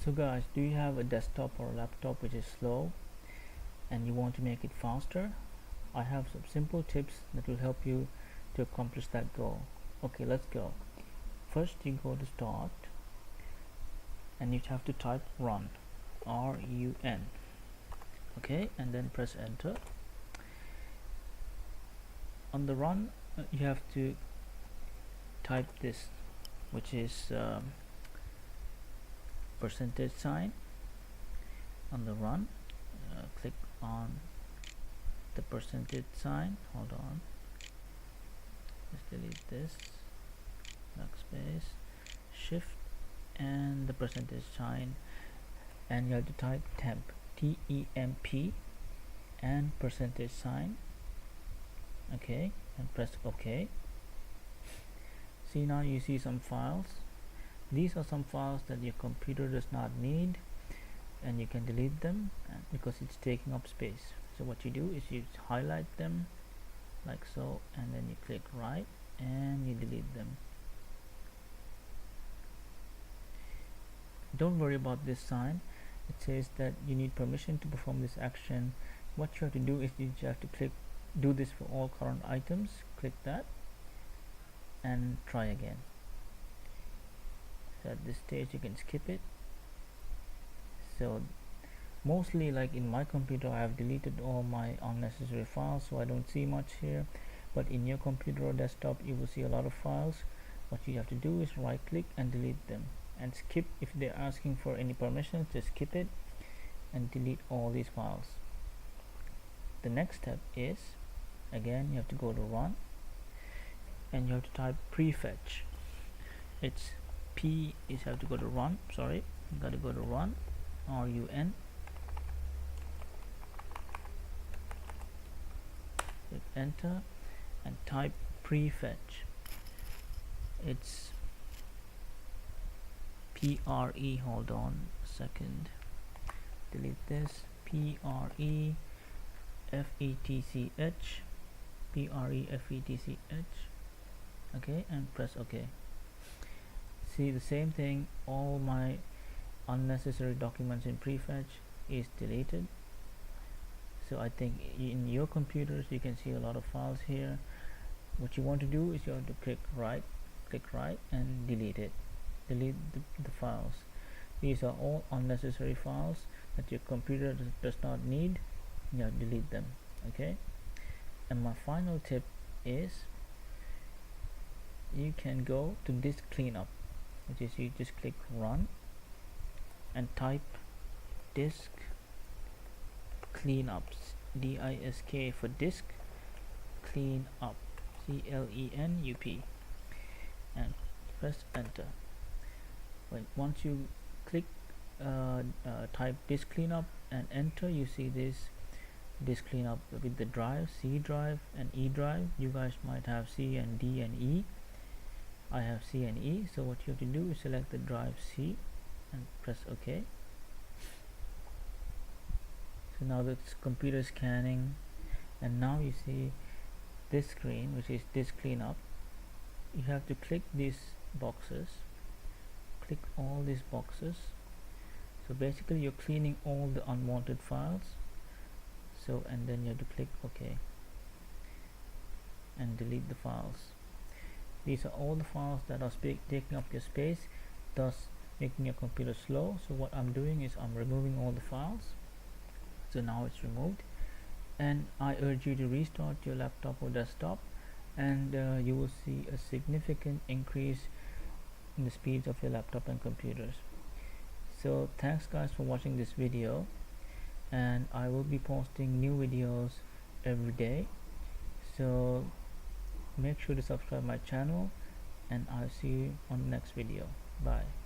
So guys, do you have a desktop or a laptop which is slow and you want to make it faster? I have some simple tips that will help you to accomplish that goal. Okay, let's go. First you go to start and you have to type run, R-U-N. Okay, and then press enter. On the run you have to type this, which is percentage sign. On the run, click on the percentage sign. Hold on, let's delete this, backspace, shift, and the percentage sign, and you have to type temp, T-E-M-P, and percentage sign. Okay, and press OK. See, now you see some files. These are some files that your computer does not need, and you can delete them because it's taking up space. So what you do is you highlight them like so, and then you click right and you delete them. Don't worry about this sign. It says that you need permission to perform this action. What you have to do is you just have to click do this for all current items. Click that and try again. So at this stage you can skip it. So mostly, like in my computer, I have deleted all my unnecessary files, so I don't see much here, but in your computer or desktop you will see a lot of files. What you have to do is right click and delete them, and skip. If they're asking for any permissions, just skip it and delete all these files. The next step is, again, you have to go to run and you have to type prefetch. It's P is have to go to run, sorry, you got to go to run, R-U-N, hit enter and type prefetch. It's P-R-E, hold on a second, delete this, P-R-E-F-E-T-C-H, P-R-E-F-E-T-C-H. Okay, and press OK. See, the same thing, all my unnecessary documents in prefetch is deleted. So I think in your computers you can see a lot of files here. What you want to do is you have to click right and delete it. Delete the files. These are all unnecessary files that your computer does not need. You have to delete them. Okay, and my final tip is you can go to disk cleanup, which is you just click run and type disk cleanups, D-I-S-K for disk cleanup, C-L-E-N-U-P, and press enter. Once you click type disk cleanup and enter, you see this disk cleanup with the drive, C drive and E drive. You guys might have C and D and E. I have C and E, so what you have to do is select the drive C and press OK. So now the computer is scanning, and now you see this screen, which is disk cleanup. You have to click these boxes, click all these boxes. So basically you're cleaning all the unwanted files. So, and then you have to click OK and delete the files. These are all the files that are taking up your space, thus making your computer slow. So what I'm doing is I'm removing all the files. So now it's removed, and I urge you to restart your laptop or desktop, and you will see a significant increase in the speeds of your laptop and computers. So thanks guys for watching this video, and I will be posting new videos every day. So make sure to subscribe my channel, and I'll see you on the next video. Bye.